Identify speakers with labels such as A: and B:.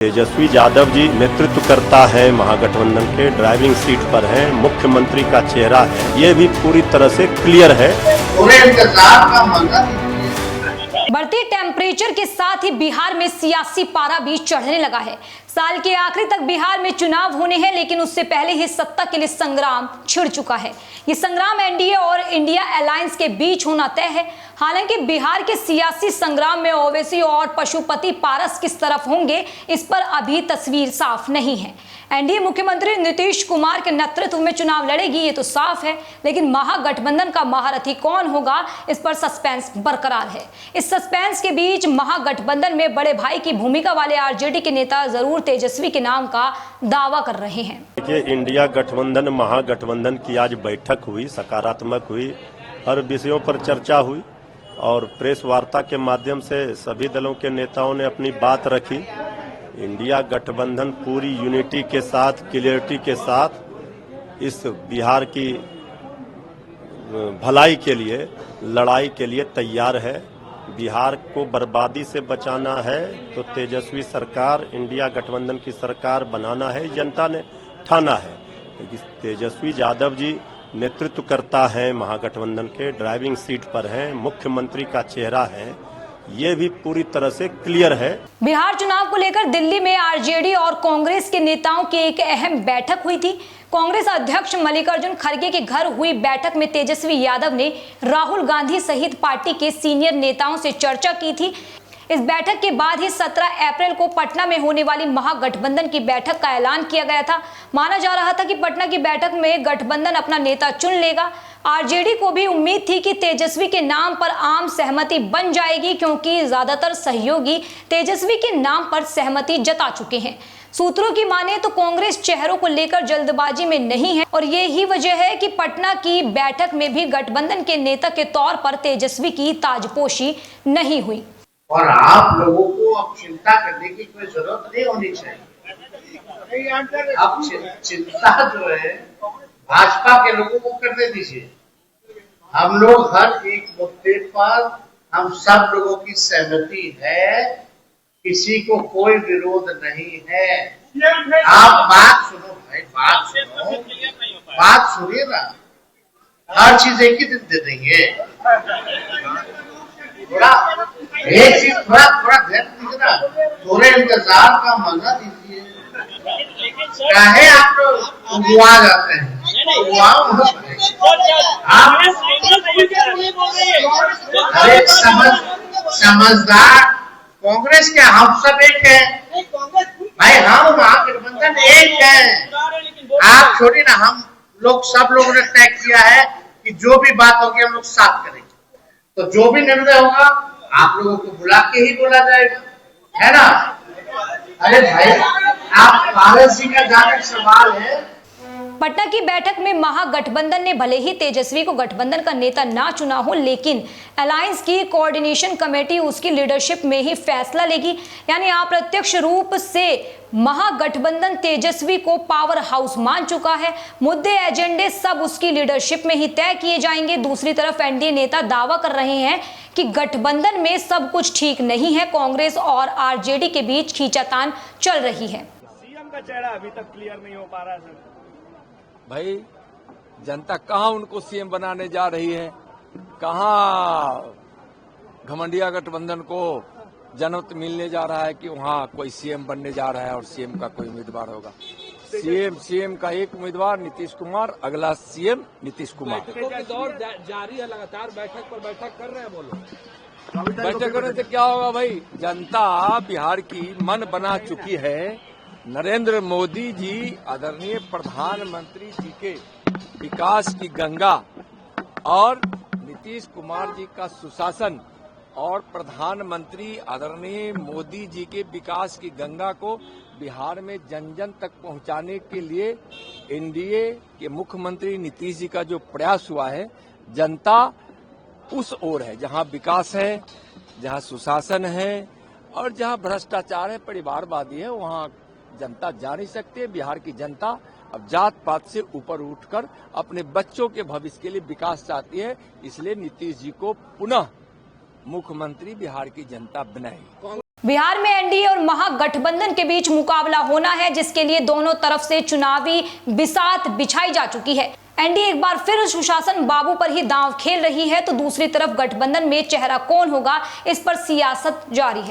A: तेजस्वी यादव जी नेतृत्व करता है महागठबंधन के, ड्राइविंग सीट पर हैं, मुख्यमंत्री का चेहरा है, ये भी पूरी तरह से क्लियर है।
B: पूरे इंतजार का मजा
C: बढ़ते टेम्परेचर के साथ ही बिहार में सियासी पारा भी चढ़ने लगा है। साल के आखिरी तक बिहार में चुनाव होने हैं, लेकिन उससे पहले ही सत्ता के लिए संग्राम छिड़ चुका है। ये संग्राम एनडीए और इंडिया अलायंस के बीच होना तय है। हालांकि बिहार के सियासी संग्राम में ओवैसी और पशुपति पारस किस तरफ होंगे, इस पर अभी तस्वीर साफ नहीं है। एनडीए मुख्यमंत्री नीतीश कुमार के नेतृत्व में चुनाव लड़ेगी, ये तो साफ है, लेकिन महागठबंधन का महारथी कौन होगा, इस पर सस्पेंस बरकरार है। इस सस्पेंस के बीच महागठबंधन में बड़े भाई की भूमिका वाले आरजेडी के नेता जरूर तेजस्वी के नाम का दावा कर रहे हैं।
A: देखिए, इंडिया गठबंधन महागठबंधन की आज बैठक हुई, सकारात्मक हुई, हर विषयों पर चर्चा हुई और प्रेस वार्ता के माध्यम से सभी दलों के नेताओं ने अपनी बात रखी। इंडिया गठबंधन पूरी यूनिटी के साथ, क्लियरिटी के साथ इस बिहार की भलाई के लिए, लड़ाई के लिए तैयार है। बिहार को बर्बादी से बचाना है तो तेजस्वी सरकार, इंडिया गठबंधन की सरकार बनाना है, जनता ने ठाना है। तेजस्वी यादव जी नेतृत्व करता है महागठबंधन के, ड्राइविंग सीट पर हैं, मुख्यमंत्री का चेहरा है, ये भी पूरी तरह से क्लियर है।
C: बिहार चुनाव को लेकर दिल्ली में आरजेडी और कांग्रेस के नेताओं की एक अहम बैठक हुई थी। कांग्रेस अध्यक्ष मल्लिकार्जुन खड़गे के घर हुई बैठक में तेजस्वी यादव ने राहुल गांधी सहित पार्टी के सीनियर नेताओं से चर्चा की थी। इस बैठक के बाद ही 17 अप्रैल को पटना में होने वाली महागठबंधन की बैठक का ऐलान किया गया था। माना जा रहा था कि पटना की बैठक में गठबंधन अपना नेता चुन लेगा। आरजेडी को भी उम्मीद थी कि तेजस्वी के नाम पर आम सहमति बन जाएगी, क्योंकि ज्यादातर सहयोगी तेजस्वी के नाम पर सहमति जता चुके हैं। सूत्रों की माने तो कांग्रेस चेहरों को लेकर जल्दबाजी में नहीं है और ये ही वजह है कि पटना की बैठक में भी गठबंधन के नेता के तौर पर तेजस्वी की ताजपोशी नहीं हुई।
B: और आप लोगों को अब चिंता करने की कोई जरूरत नहीं होनी चाहिए। अब चिंता जो है भाजपा के लोगों को करने दीजिए। हम लोग हर एक मुद्दे पर हम सब लोगों की सहमति है, किसी को कोई विरोध नहीं है। आप बात सुनो भाई, बात सुनिए ना। हर चीज एक ही दिन दे देंगे। थोड़ा एक चीज थोड़ा ध्यान दीजिए ना, थोड़े इंतजार का मजा दीजिए। चाहे आप लोग उगवा जाते हैं, अरे समझदार कांग्रेस के हम सब एक है भाई, हम महागठबंधन एक है। आप छोड़िए ना, हम लोग सब लोगों ने तय किया है कि जो भी बात होगी हम लोग साथ करेंगे। तो जो भी निर्णय होगा आप लोगों को बुला के ही बोला जाएगा, है ना। अरे भाई, आप पारस जी का जहाँ सवाल है।
C: पटना की बैठक में महागठबंधन ने भले ही तेजस्वी को गठबंधन का नेता ना चुना हो, लेकिन अलायंस की कोऑर्डिनेशन कमेटी उसकी लीडरशिप में ही फैसला लेगी। यानी अप्रत्यक्ष रूप से महागठबंधन तेजस्वी को पावर हाउस मान चुका है। मुद्दे एजेंडे सब उसकी लीडरशिप में ही तय किए जाएंगे। दूसरी तरफ एनडीए नेता दावा कर रहे हैं कि गठबंधन में सब कुछ ठीक नहीं है, कांग्रेस और आरजेडी के बीच खींचातान चल रही है।
D: सीएम का चेहरा अभी तक क्लियर नहीं हो पा रहा है सर।
E: भाई, जनता कहाँ उनको सीएम बनाने जा रही है, कहाँ घमंडिया गठबंधन को जनमत मिलने जा रहा है कि वहाँ कोई सीएम बनने जा रहा है और सीएम का कोई उम्मीदवार होगा। सीएम का एक उम्मीदवार नीतीश कुमार, अगला सीएम नीतीश कुमार।
D: दौर जारी है, लगातार बैठक पर बैठक कर रहे हैं। बोलो
E: बैठक करने से क्या होगा भाई, जनता बिहार की मन बना चुकी है। नरेंद्र मोदी जी आदरणीय प्रधानमंत्री जी के विकास की गंगा और नीतीश कुमार जी का सुशासन और प्रधानमंत्री आदरणीय मोदी जी के विकास की गंगा को बिहार में जन जन तक पहुंचाने के लिए एनडीए के मुख्यमंत्री नीतीश जी का जो प्रयास हुआ है, जनता उस ओर है जहां विकास है, जहां सुशासन है और जहां भ्रष्टाचार है, परिवारवादी है, वहां जनता जा नहीं सकती। बिहार की जनता अब जात पात से ऊपर उठकर अपने बच्चों के भविष्य के लिए विकास चाहती है, इसलिए नीतीश जी को पुनः मुख्यमंत्री बिहार की जनता बनाएगी।
C: बिहार में एनडीए और महागठबंधन के बीच मुकाबला होना है, जिसके लिए दोनों तरफ से चुनावी बिसात बिछाई जा चुकी है। एनडीए एक बार फिर सुशासन बाबू पर ही दांव खेल रही है, तो दूसरी तरफ गठबंधन में चेहरा कौन होगा, इस पर सियासत जारी है।